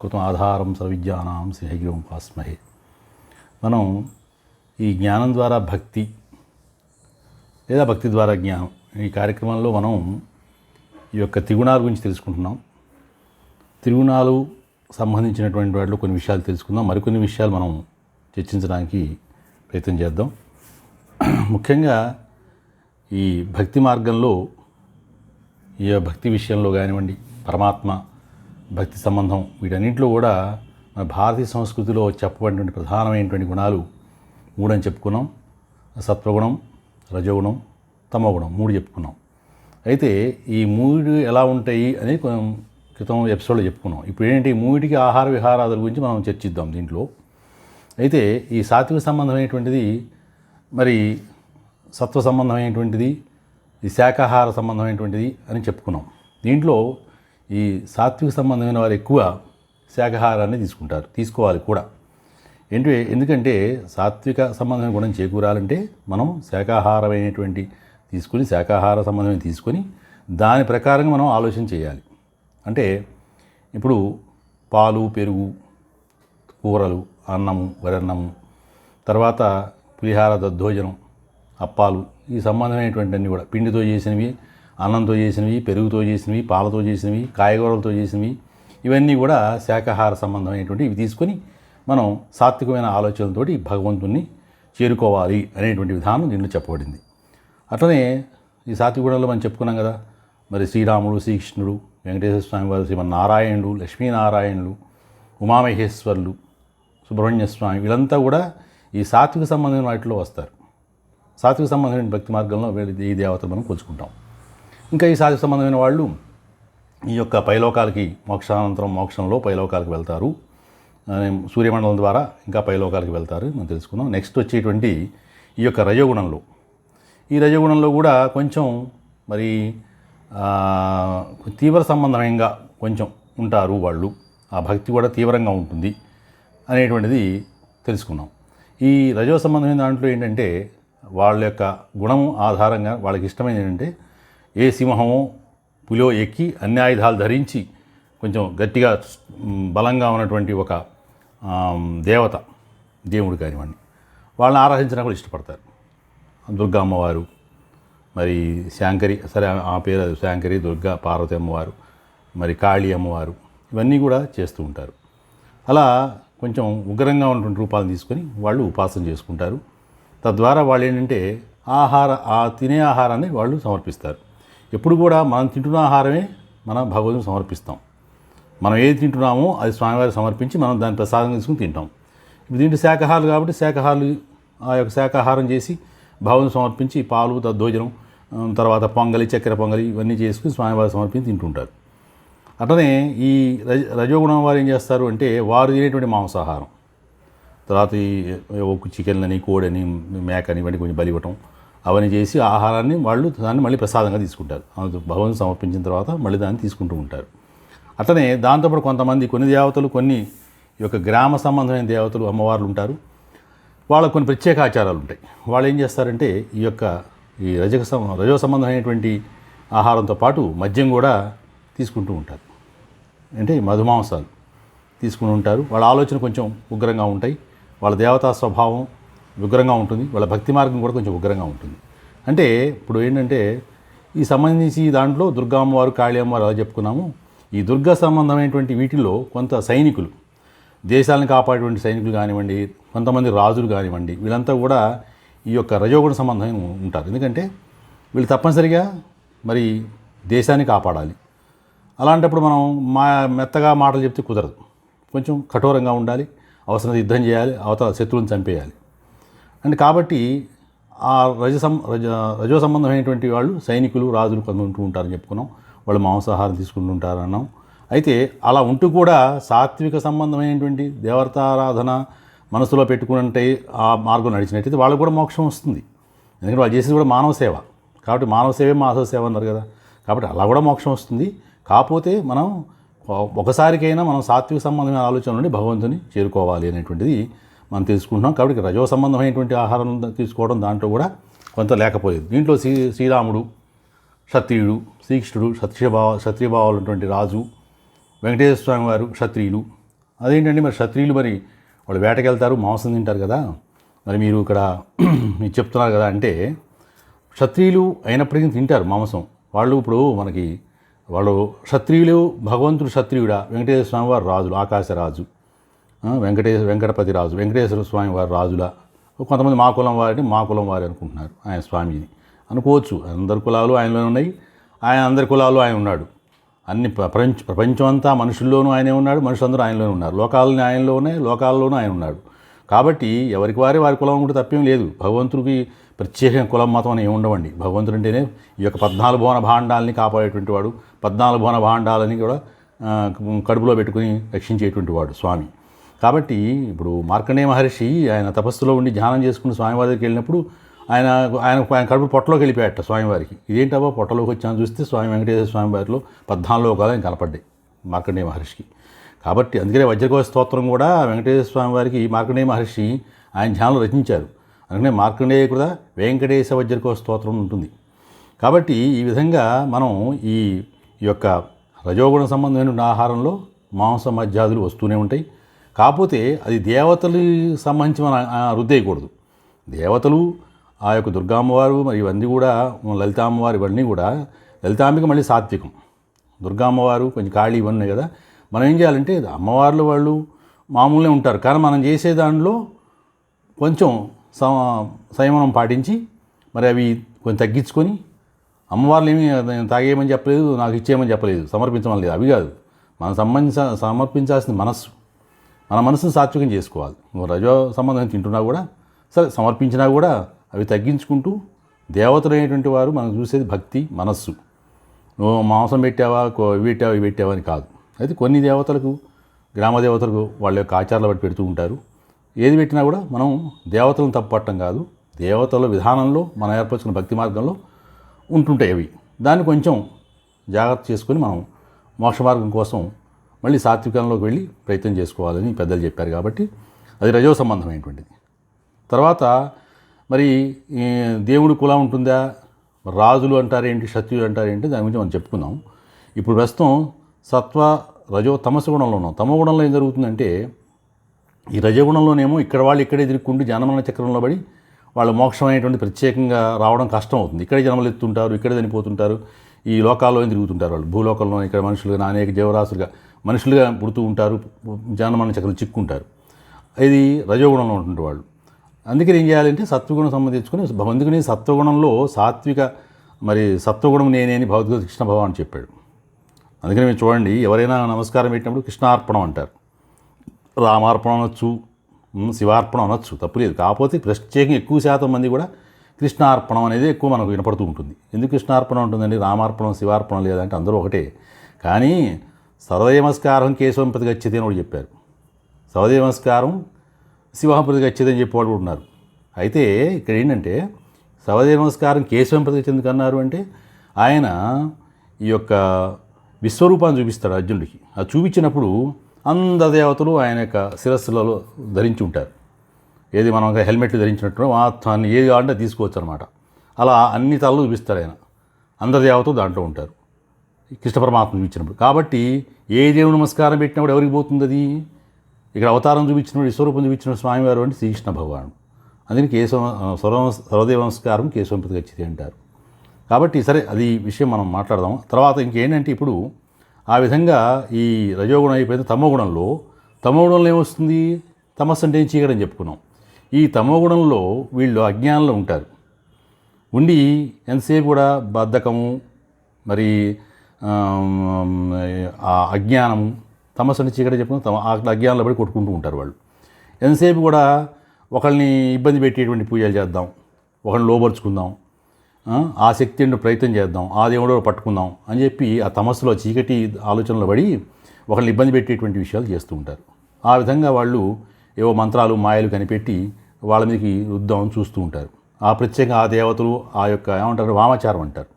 కృతం ఆధారం సర్వవిద్యానాం శ్రీహరిం ఉపాస్మహే. మనం ఈ జ్ఞానం ద్వారా భక్తి లేదా భక్తి ద్వారా జ్ఞానం ఈ కార్యక్రమంలో మనం ఈ యొక్క త్రిగుణాల గురించి తెలుసుకుంటున్నాం. త్రిగుణాలు సంబంధించినటువంటి వాటిలో కొన్ని విషయాలు తెలుసుకుందాం, మరికొన్ని విషయాలు మనం చర్చించడానికి ప్రయత్నం చేద్దాం. ముఖ్యంగా ఈ భక్తి మార్గంలో ఈ భక్తి విషయంలో కానివ్వండి, పరమాత్మ భక్తి సంబంధం వీటన్నింటిలో కూడా మన భారతీయ సంస్కృతిలో చెప్పబడినటువంటి ప్రధానమైనటువంటి గుణాలు మూడని చెప్పుకున్నాం. సత్వగుణం, రజోగుణం, తమోగుణం మూడు చెప్పుకున్నాం. అయితే ఈ మూడు ఎలా ఉంటాయి అనేది కొంచెం క్రితం ఎపిసోడ్లో చెప్పుకున్నాం. ఇప్పుడు ఏంటి, మూడికి ఆహార విహారాదుల గురించి మనం చర్చిద్దాం దీంట్లో. అయితే ఈ సాత్విక సంబంధమైనటువంటిది, మరి సత్వ సంబంధమైనటువంటిది, ఈ శాకాహార సంబంధమైనటువంటిది అని చెప్పుకున్నాం. దీంట్లో ఈ సాత్విక సంబంధమైన వారు ఎక్కువ శాకాహారాన్ని తీసుకోవాలి కూడా. ఎందుకంటే సాత్విక సంబంధమైన గుణం చేకూరాలంటే మనం శాకాహారమైనటువంటి శాకాహార సంబంధమైన తీసుకొని దాని ప్రకారంగా మనం ఆలోచన చేయాలి. అంటే ఇప్పుడు పాలు, పెరుగు, కూరలు, అన్నము, వరన్నము, తర్వాత పులిహార, దద్దోజనం, అప్పాలు, ఈ సంబంధమైనటువంటివన్నీ కూడా పిండితో చేసినవి, అన్నంతో చేసినవి, పెరుగుతో చేసినవి, పాలతో చేసినవి, కాయగూరలతో చేసినవి, ఇవన్నీ కూడా శాకాహార సంబంధమైనటువంటి ఇవి తీసుకొని మనం సాత్వికమైన ఆలోచనలతో భగవంతుణ్ణి చేరుకోవాలి అనేటువంటి విధానం దీంట్లో చెప్పబడింది. అట్లనే ఈ సాత్విక గుణంలో మనం చెప్పుకున్నాం కదా, మరి శ్రీరాముడు, శ్రీకృష్ణుడు, వెంకటేశ్వర స్వామి వారు, శ్రీమన్నారాయణుడు, లక్ష్మీనారాయణులు, ఉమామహేశ్వరులు, సుబ్రహ్మణ్య స్వామి, వీళ్ళంతా కూడా ఈ సాత్విక సంబంధమైన వాటిలో వస్తారు. సాత్విక సంబంధమైన భక్తి మార్గంలో ఈ దేవతలు మనం కొలుచుకుంటాం. ఇంకా ఈ సాత్విక సంబంధమైన వాళ్ళు ఈ యొక్క పైలోకాలకి మోక్షానంతరం మోక్షంలో పైలోకాలకు వెళ్తారు, సూర్యమండలం ద్వారా ఇంకా పైలోకాలకు వెళ్తారు మనం తెలుసుకున్నాం. నెక్స్ట్ వచ్చేటువంటి ఈ యొక్క రజోగుణంలో, ఈ రజోగుణంలో కూడా కొంచెం మరి తీవ్ర సంబంధంగా కొంచెం ఉంటారు వాళ్ళు, ఆ భక్తి కూడా తీవ్రంగా ఉంటుంది అనేటువంటిది తెలుసుకున్నాం. ఈ రజో సంబంధమైన దాంట్లో ఏంటంటే వాళ్ళ యొక్క గుణం ఆధారంగా వాళ్ళకి ఇష్టమైనది ఏంటంటే ఏ సింహమో పులియో ఎక్కి అన్ని ఆయుధాలు ధరించి కొంచెం గట్టిగా బలంగా ఉన్నటువంటి ఒక దేవత, దేవుడు కానివ్వండి, వాళ్ళని ఆరాధించడానికి కూడా ఇష్టపడతారు. దుర్గా అమ్మవారు, మరి శాంకరి, సరే ఆ పేరు శాంకరి, దుర్గా, పార్వతి అమ్మవారు, మరి కాళీ అమ్మవారు, ఇవన్నీ కూడా చేస్తూ ఉంటారు. అలా కొంచెం ఉగ్రంగా ఉన్నటువంటి రూపాలను తీసుకొని వాళ్ళు ఉపాసన చేసుకుంటారు. తద్వారా వాళ్ళు ఏంటంటే తినే ఆహారాన్ని వాళ్ళు సమర్పిస్తారు. ఎప్పుడు కూడా మనం తింటున్న ఆహారమే మన భగవంతుని సమర్పిస్తాం. మనం ఏది తింటున్నామో అది స్వామివారికి సమర్పించి మనం దాన్ని ప్రసాదం తీసుకుని తింటాం. ఇప్పుడు దీంట్లో శాకాహారాలు కాబట్టి ఆ యొక్క శాకాహారం చేసి భగవంతుని సమర్పించి పాలు, దద్దోజనం, తర్వాత పొంగలి, చక్కెర పొంగలి ఇవన్నీ చేసుకుని స్వామివారికి సమర్పించి తింటుంటారు. అట్లనే ఈ రజోగుణం వారు ఏం చేస్తారు అంటే వారు తినేటువంటి మాంసాహారం, తర్వాత ఈ చికెన్లని, కోడని, మేకని ఇవన్నీ కొంచెం బలి ఇవ్వటం, అవన్నీ చేసి ఆహారాన్ని వాళ్ళు దాన్ని మళ్ళీ ప్రసాదంగా తీసుకుంటారు. భగవంతుని సమర్పించిన తర్వాత మళ్ళీ దాన్ని తీసుకుంటూ ఉంటారు. అట్లనే దాంతోపాటు కొన్ని దేవతలు, కొన్ని ఈ యొక్క గ్రామ సంబంధమైన దేవతలు, అమ్మవార్లు ఉంటారు. వాళ్ళకు కొన్ని ప్రత్యేక ఆచారాలు ఉంటాయి. వాళ్ళు ఏం చేస్తారంటే ఈ రజో సంబంధమైనటువంటి ఆహారంతో పాటు మద్యం కూడా తీసుకుంటూ ఉంటారు. అంటే మధుమాంసాలు తీసుకుని ఉంటారు. వాళ్ళ ఆలోచన కొంచెం ఉగ్రంగా ఉంటాయి, వాళ్ళ దేవతా స్వభావం ఉగ్రంగా ఉంటుంది, వాళ్ళ భక్తి మార్గం కూడా కొంచెం ఉగ్రంగా ఉంటుంది. అంటే ఇప్పుడు ఏంటంటే ఈ సంబంధించి దాంట్లో దుర్గా అమ్మవారు, కాళీ అమ్మవారు అలా చెప్పుకున్నాము. ఈ దుర్గా సంబంధమైనటువంటి వీటిల్లో కొంత సైనికులు, దేశాలను కాపాడేటువంటి సైనికులు కానివ్వండి, కొంతమంది రాజులు కానివ్వండి, వీళ్ళంతా కూడా ఈ యొక్క రజోగుణ సంబంధం ఉంటారు. ఎందుకంటే వీళ్ళు తప్పనిసరిగా మరి దేశాన్ని కాపాడాలి. అలాంటప్పుడు మనం మెత్తగా మాటలు చెప్తే కుదరదు, కొంచెం కఠోరంగా ఉండాలి, అవసరం యుద్ధం చేయాలి, అవతల శత్రువుని చంపేయాలి. అంటే కాబట్టి ఆ రజో సంబంధమైనటువంటి వాళ్ళు సైనికులు, రాజులు కొంత ఉంటారని చెప్పుకున్నాం. వాళ్ళు మాంసాహారం తీసుకుంటూ ఉంటారు అన్నాం. అయితే అలా ఉంటూ కూడా సాత్విక సంబంధమైనటువంటి దేవతారాధన మనసులో పెట్టుకుంటే ఆ మార్గం నడిచినట్టయితే వాళ్ళకు కూడా మోక్షం వస్తుంది. ఎందుకంటే వాళ్ళు చేసేది కూడా మానవ సేవ కాబట్టి, మానవ సేవే మాధవ సేవ అన్నారు కదా, కాబట్టి అలా కూడా మోక్షం వస్తుంది. కాకపోతే మనం ఒకసారికైనా మనం సాత్విక సంబంధమైన ఆలోచన నుండి భగవంతుని చేరుకోవాలి అనేటువంటిది మనం తెలుసుకుంటున్నాం. కాబట్టి రజో సంబంధమైనటువంటి ఆహారం తీసుకోవడం దాంట్లో కూడా కొంత లేకపోలేదు. దీంట్లో శ్రీరాముడు క్షత్రియుడు, శ్రీకృష్ణుడు క్షత్రియభావాలు ఉన్నటువంటి రాజు, వెంకటేశ్వర స్వామి వారు క్షత్రియులు, అదేంటండి మరి క్షత్రియులు మరి వాళ్ళు వేటకెళ్తారు, మాంసం తింటారు కదా, మరి మీరు ఇక్కడ మీరు చెప్తున్నారు కదా అంటే, క్షత్రియులు అయినప్పటికీ తింటారు మాంసం. వాళ్ళు ఇప్పుడు మనకి వాళ్ళు క్షత్రియులు, భగవంతుడు క్షత్రియుడా, వెంకటేశ్వర స్వామి వారు రాజులు, ఆకాశరాజు, వెంకటపతి రాజు, వెంకటేశ్వర స్వామి వారి రాజుల. కొంతమంది మా కులం వారిని మా కులం వారి అనుకుంటున్నారు ఆయన స్వామిని. అనుకోవచ్చు, అందరి కులాలు ఆయనలోనే ఉన్నాయి, ఆయన అందరి కులాలు ఆయన ఉన్నాడు. అన్ని ప్రపంచం అంతా మనుషుల్లోనూ ఆయనే ఉన్నాడు, మనుషులందరూ ఆయనలోనే ఉన్నారు. లోకాలని ఆయనలో ఉన్నాయి, లోకాల్లోనూ ఆయన ఉన్నాడు. కాబట్టి ఎవరికి వారి కులం కూడా తప్పేం లేదు. భగవంతుడికి ప్రత్యేకంగా కులం మతం అని ఉండవండి. భగవంతుడు అంటేనే ఈ యొక్క 14 భువన భాండాలని కాపాడేటువంటి వాడు, 14 భువన భాండాలని కూడా కడుపులో పెట్టుకుని రక్షించేటువంటి వాడు స్వామి. కాబట్టి ఇప్పుడు మార్కండేయ మహర్షి ఆయన తపస్సులో ఉండి ధ్యానం చేసుకుని స్వామివారి దగ్గరికి వెళ్ళినప్పుడు ఆయన ఆయన ఆయన కడుపు పొట్టలోకి వెళ్ళిపోయాట స్వామివారికి. ఇదేంటబ్బా పొట్టలోకి వచ్చాను చూస్తే స్వామి వెంకటేశ్వర స్వామి వారిలో 14 లోకాలు ఆయన కనపడ్డాయి మార్కండేయ మహర్షికి. కాబట్టి అందుకనే వజ్రకోశ స్తోత్రం కూడా వెంకటేశ్వర స్వామి వారికి మార్కండేయ మహర్షి ఆయన ధ్యానంలో రచించారు. అందుకనే మార్కండేయ కూడా వెంకటేశ వజ్రకోశ స్తోత్రం ఉంటుంది. కాబట్టి ఈ విధంగా మనం ఈ యొక్క రజోగుణ సంబంధమైన ఆహారంలో మాంస మధ్యాదులు వస్తూనే ఉంటాయి. కాకపోతే అది దేవతలకు సంబంధించి మనం రుద్దేయకూడదు. దేవతలు ఆ యొక్క దుర్గామ్మవారు మరి ఇవన్నీ కూడా లలితామ్మవారు ఇవన్నీ కూడా, లలితాంబిక మళ్ళీ సాత్వికం, దుర్గామ్మవారు కొంచెం కాళీ ఇవన్నీ కదా. మనం ఏం చేయాలంటే అమ్మవార్లు వాళ్ళు మామూలునే ఉంటారు, కానీ మనం చేసే దాంట్లో కొంచెం సంయమనం పాటించి మరి అవి కొంచెం తగ్గించుకొని, అమ్మవార్లు ఏమీ తాగేయమని చెప్పలేదు, నాకు ఇచ్చేయమని చెప్పలేదు, సమర్పించమని లేదు, అవి కాదు. మనం సమర్పించాల్సిన మనస్సు, మన మనసును సాత్వికం చేసుకోవాలి. నువ్వు రజో సంబంధం తింటున్నా కూడా సరే, సమర్పించినా కూడా అవి తగ్గించుకుంటూ, దేవతలు అనేటువంటి వారు మనం చూసేది భక్తి మనస్సు. నువ్వు మాంసం పెట్టావా, ఇవి పెట్టావా అని కాదు. అయితే కొన్ని దేవతలకు, గ్రామ దేవతలకు వాళ్ళ యొక్క ఆచారాలు బట్టి పెడుతూ ఉంటారు. ఏది పెట్టినా కూడా మనం దేవతలను తప్పుపట్టడం కాదు, దేవతల విధానంలో మనం ఏర్పరచుకున్న భక్తి మార్గంలో ఉంటుంటాయి అవి. దాన్ని కొంచెం జాగ్రత్త చేసుకొని మనం మోక్ష మార్గం కోసం మళ్ళీ సాత్వికంలోకి వెళ్ళి ప్రయత్నం చేసుకోవాలని పెద్దలు చెప్పారు. కాబట్టి అది రజో సంబంధమైనటువంటిది. తర్వాత మరి దేవుడి కులం ఉంటుందా, రాజులు అంటారేంటి, క్షత్రియులు అంటారేంటి, దాని గురించి మనం చెప్పుకుందాం. ఇప్పుడు ప్రస్తుతం సత్వ రజో తమస్సు గుణంలో ఉన్నాం. తమో గుణంలో ఏం జరుగుతుందంటే, ఈ రజగుణంలోనేమో ఇక్కడ వాళ్ళు ఇక్కడే తిరుక్కుంటూ జనమరణ చక్రంలో పడి వాళ్ళు మోక్షం అనేటువంటి ప్రత్యేకంగా రావడం కష్టం అవుతుంది. ఇక్కడే జన్మలు ఎత్తుంటారు, ఇక్కడే చనిపోతుంటారు, ఈ లోకాల్లో తిరుగుతుంటారు. వాళ్ళు భూలోకంలో ఇక్కడ మనుషులుగా అనేక జీవరాశులుగా మనుషులుగా పుడుతూ ఉంటారు, జనమరణ చక్రం చిక్కుంటారు. ఇది రజోగుణంలో ఉంటుంది వాళ్ళు. అందుకని ఏం చేయాలంటే సత్వగుణం సంబంధించుకొని, అందుకని సత్వగుణంలో సాత్విక మరి సత్వగుణం నేనే అని భగవద్గీత కృష్ణ భగవాన్ చెప్పాడు. అందుకని మీరు చూడండి, ఎవరైనా నమస్కారం పెట్టినప్పుడు కృష్ణార్పణం అంటారు, రామార్పణం అనొచ్చు, శివార్పణం అనొచ్చు, తప్పులేదు. కాకపోతే ప్రత్యేకంగా ఎక్కువ శాతం మంది కూడా కృష్ణార్పణం అనేది ఎక్కువ మనకు వినపడుతూ ఉంటుంది. ఎందుకు కృష్ణార్పణం ఉంటుందండి, రామార్పణం శివార్పణం లేదంటే అందరూ ఒకటే. కానీ సర్వదేవనమస్కారం కేశవం ప్రతి గచ్చతి అని కూడా చెప్పారు. సర్వదేవనమస్కారం శివం ప్రతి గచ్చతి అని చెప్పేవాడు కూడా ఉన్నారు. అయితే ఇక్కడ ఏంటంటే సర్వదేవనమస్కారం కేశవం ప్రతి గచ్చతి ఎందుకు అన్నారు అంటే, ఆయన ఈ యొక్క విశ్వరూపాన్ని చూపిస్తాడు అర్జునుడికి. అది చూపించినప్పుడు అందరు దేవతలు ఆయన యొక్క శిరస్సులలో ధరించి ఉంటారు. ఏది మనం హెల్మెట్లు ధరించినట్టు మాత్రాన్ని ఏది కావాలంటే తీసుకోవచ్చు అనమాట. అలా అన్ని తలలు చూపిస్తారు ఆయన. అందరు దేవతలు దాంట్లో ఉంటారు కృష్ణ పరమాత్మ చూపించినప్పుడు. కాబట్టి ఏ దేవుడు నమస్కారం పెట్టినప్పుడు ఎవరికి పోతుంది అది? ఇక్కడ అవతారం చూపించినప్పుడు, విశ్వరూపం చూపించిన స్వామివారు అంటే శ్రీకృష్ణ భగవానుడు. అందుకని సర్వదేవ నమస్కారం కేశవం ప్రతి గచ్చతి అంటారు. కాబట్టి సరే, అది విషయం మనం మాట్లాడదాం. తర్వాత ఇంకేంటంటే, ఇప్పుడు ఆ విధంగా ఈ రజోగుణం అయిపోయింది. తమోగుణంలో ఏమొస్తుంది? తమస్సు అంటే చీకటని చెప్పుకున్నాం. ఈ తమోగుణంలో వీళ్ళు అజ్ఞానంలో ఉంటారు. ఉండి ఎంతసేపు కూడా బద్ధకము, మరి ఆ అజ్ఞానము, తమస్సు అంటే చీకటి చెప్పుకున్నాం. అజ్ఞానంలో పడి కొట్టుకుంటూ ఉంటారు వాళ్ళు. ఎంతసేపు కూడా ఒకళ్ళని ఇబ్బంది పెట్టేటువంటి పూజలు చేద్దాం, ఒకళ్ళని లోపరుచుకుందాం, ఆ శక్తి అంటే ప్రయత్నం చేద్దాం, ఆ దేవుడో పట్టుకుందాం అని చెప్పి ఆ తమస్సులో చీకటి ఆలోచనలో పడి ఒకళ్ళని ఇబ్బంది పెట్టేటువంటి విషయాలు చేస్తూ ఉంటారు. ఆ విధంగా వాళ్ళు ఏవో మంత్రాలు మాయలు కనిపెట్టి వాళ్ళ మీదకి రుద్దామని చూస్తూ ఉంటారు. ఆ ప్రత్యేకంగా ఆ దేవతలు ఆ యొక్క ఏమంటారు, వామాచారం అంటారు,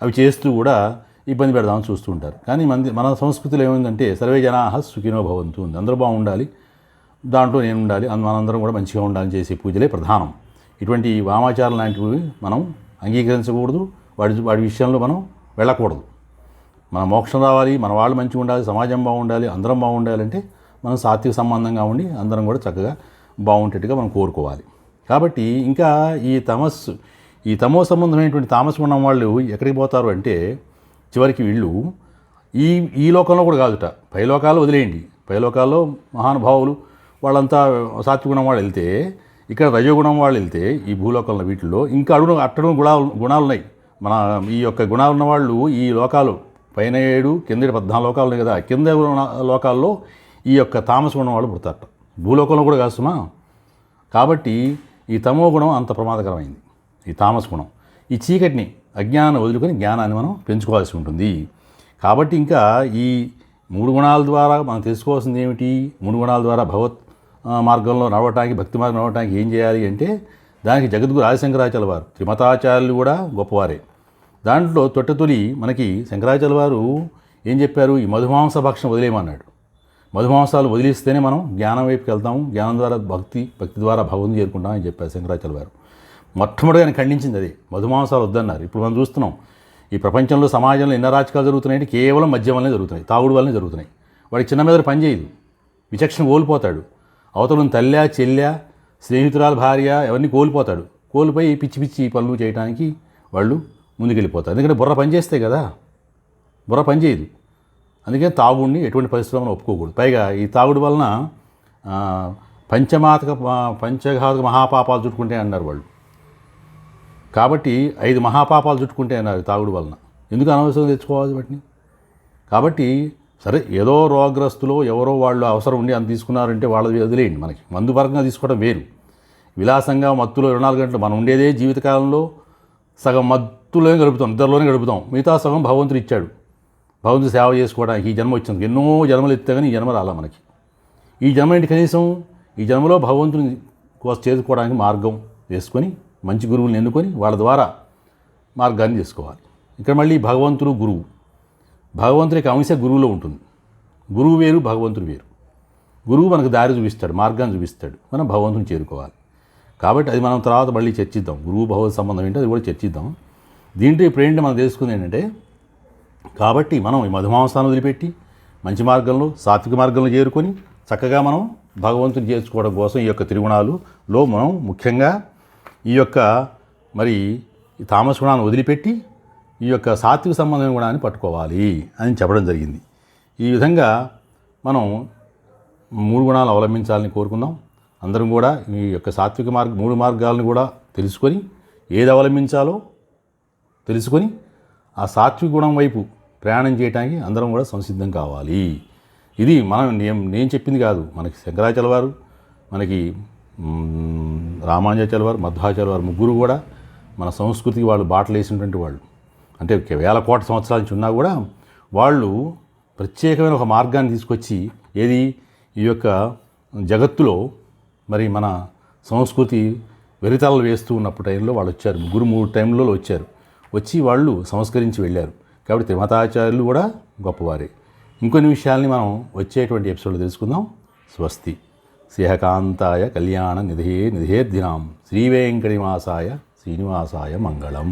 అవి చేస్తూ కూడా ఇబ్బంది పెడదామని చూస్తూ ఉంటారు. కానీ మన సంస్కృతిలో ఏముందంటే సర్వే జనాః సుఖినో భవంతు ఉంది. అందరూ బాగుండాలి, దాంట్లో నేను ఉండాలి, మనందరం కూడా మంచిగా ఉండాలని చేసే పూజలే ప్రధానం. ఇటువంటి వామాచారం లాంటివి మనం అంగీకరించకూడదు. వాడి విషయంలో మనం వెళ్ళకూడదు. మన మోక్షం రావాలి, మన వాళ్ళు మంచిగా ఉండాలి, సమాజం బాగుండాలి, అందరం బాగుండాలంటే మనం సాత్విక సంబంధంగా ఉండి అందరం కూడా చక్కగా బాగుంటట్టుగా మనం కోరుకోవాలి. కాబట్టి ఇంకా ఈ తమో సంబంధమైనటువంటి తామస గుణం వాళ్ళు ఎక్కడికి పోతారు అంటే చివరికి వీళ్ళు ఈ లోకంలో కూడా కాదుట, పైలోకాలు వదిలేయండి. పైలోకాల్లో మహానుభావులు వాళ్ళంతా సాత్విగుణం వాళ్ళు వెళ్తే, ఇక్కడ రజోగుణం వాళ్ళు వెళ్తే ఈ భూలోకంలో వీటిల్లో ఇంకా అట్టడుగు గుణాలు ఉన్నాయి. మన ఈ యొక్క గుణాలు ఉన్న వాళ్ళు ఈ లోకాలు పైన 7 కింద 14 లోకాలు ఉన్నాయి కదా, కింద లోకాల్లో ఈ యొక్క తామస గుణం వాళ్ళు పుడతారట, భూలోకంలో కూడా కాస్తుమా. కాబట్టి ఈ తమో గుణం అంత ప్రమాదకరమైంది, ఈ తామస గుణం. ఈ చీకటిని అజ్ఞానాన్ని వదులుకొని జ్ఞానాన్ని మనం పెంచుకోవాల్సి ఉంటుంది. కాబట్టి ఇంకా ఈ 3 గుణాల ద్వారా మనం తెలుసుకోవాల్సింది ఏమిటి? 3 గుణాల ద్వారా భగవత్ మార్గంలో నడవటానికి, భక్తి మార్గం నడవటానికి ఏం చేయాలి అంటే దానికి జగద్గురు ఆదిశంకరాచార్యుల వారు, త్రిమతాచార్యులు కూడా గొప్పవారే. దాంట్లో తొట్టతొలి మనకి శంకరాచార్యుల వారు ఏం చెప్పారు? ఈ మధుమాంస భక్షణ వదిలేయమన్నాడు. మధుమాంసాలు వదిలిస్తేనే మనం జ్ఞానం వైపుకి వెళ్తాము, జ్ఞానం ద్వారా భక్తి ద్వారా భగవంతుని చేరుకుంటామని చెప్పారు శంకరాచార్యుల వారు. మొట్టమొదటిగా ఆయన ఖండించింది అదే, మధుమాంసాలు వద్దన్నారు. ఇప్పుడు మనం చూస్తున్నాం ఈ ప్రపంచంలో, సమాజంలో ఎన్ని అరాచకాలు జరుగుతున్నాయంటే కేవలం మద్యం వల్లనే జరుగుతున్నాయి, తాగుడు వల్లనే జరుగుతున్నాయి. వాడికి చిన్న మీద పని చేయదు, విచక్షణ కోల్పోతాడు. అవతలను తల్లి, చెల్లె, స్నేహితురాలు, భార్య ఎవరిని కోల్పోతాడు. కోల్పోయి పిచ్చి పిచ్చి పనులు చేయడానికి వాళ్ళు ముందుకెళ్ళిపోతారు. ఎందుకంటే బుర్ర పని చేస్తే కదా, బుర్ర పని చేయదు. అందుకని తాగుడిని ఎటువంటి పరిస్థితుల్లో ఒప్పుకోకూడదు. పైగా ఈ తాగుడు వలన పంచఘాతక మహాపాపాలు చుట్టుకుంటే అన్నారు వాళ్ళు. కాబట్టి 5 మహాపాపాలు చుట్టుకుంటే అన్నారు తాగుడు వలన. ఎందుకు అనవసరం తెచ్చుకోవాలి వాటిని? కాబట్టి సరే, ఏదో రోగగ్రస్తులు ఎవరో వాళ్ళు అవసరం ఉండి అంత తీసుకున్నారంటే వాళ్ళది వదిలేయండి. మనకి మందు పరంగా తీసుకోవడం వేరు. విలాసంగా మత్తులో 24 గంటలు మనం ఉండేదే జీవితకాలంలో సగం మత్తులోనే గడుపుతాం, నిద్రలోనే గడుపుతాం. మిగతా సగం భగవంతుడు ఇచ్చాడు, భగవంతుడు సేవ చేసుకోవడానికి. ఈ జన్మ వచ్చింది, ఎన్నో జన్మలు ఎత్తే కానీ ఈ జన్మ రాలా మనకి. ఈ జన్మ ఏంటి? కనీసం ఈ జన్మలో భగవంతుని కోసం చేసుకోవడానికి మార్గం వేసుకొని మంచి గురువులను ఎన్నుకొని వాళ్ళ ద్వారా మార్గాన్ని చేసుకోవాలి. ఇక్కడ మళ్ళీ భగవంతుడు గురువు, భగవంతుడి యొక్క అంశ గురువులో ఉంటుంది. గురువు వేరు, భగవంతుడు వేరు. గురువు మనకు దారి చూపిస్తాడు, మార్గాన్ని చూపిస్తాడు, మనం భగవంతుని చేరుకోవాలి. కాబట్టి అది మనం తర్వాత మళ్ళీ చర్చిద్దాం. గురువు భగవత్ సంబంధం ఏంటో అది కూడా చర్చిద్దాం. దీంట్లో ఇప్పుడు ఏంటి మనం తెలుసుకుంది ఏంటంటే, కాబట్టి మనం ఈ మధుమాంసాన్ని వదిలిపెట్టి మంచి మార్గంలో, సాత్విక మార్గంలో చేరుకొని చక్కగా మనం భగవంతుని చేర్చుకోవడం కోసం ఈ యొక్క త్రిగుణాలలో మనం ముఖ్యంగా ఈ యొక్క మరి తామస గుణాన్ని వదిలిపెట్టి ఈ యొక్క సాత్విక సంబంధమైన గుణాన్ని పట్టుకోవాలి అని చెప్పడం జరిగింది. ఈ విధంగా మనం 3 గుణాలు అవలంబించాలని కోరుకుందాం. అందరం కూడా ఈ యొక్క సాత్విక 3 మార్గాలను కూడా తెలుసుకొని ఏది అవలంబించాలో తెలుసుకొని ఆ సాత్విక గుణం వైపు ప్రయాణం చేయడానికి అందరం కూడా సంసిద్ధం కావాలి. ఇది నేను చెప్పింది కాదు, మనకి శంకరాచార్యుల వారు, మనకి రామానుజాచార్యుల వారు, మధ్వాచార్యుల వారు ముగ్గురు కూడా మన సంస్కృతికి వాళ్ళు బాటలు వేసినటువంటి వాళ్ళు. అంటే వేల కోట్ల సంవత్సరాల నుంచి ఉన్నా కూడా వాళ్ళు ప్రత్యేకమైన ఒక మార్గాన్ని తీసుకొచ్చి ఈ యొక్క జగత్తులో మరి మన సంస్కృతి వెరితలలు వేస్తూ ఉన్నప్పుడు టైంలో వాళ్ళు వచ్చారు. ముగ్గురు 3 టైంలలో వచ్చి వాళ్ళు సంస్కరించి వెళ్ళారు. కాబట్టి త్రిమతాచార్యులు కూడా గొప్పవారే. ఇంకొన్ని విషయాల్ని మనం వచ్చేటువంటి ఎపిసోడ్లో తెలుసుకుందాం. స్వస్తి. శ్రీహకాంతాయ కళ్యాణ నిధేర్ధినాం శ్రీవేంకటనివాసాయ శ్రీనివాసాయ మంగళం.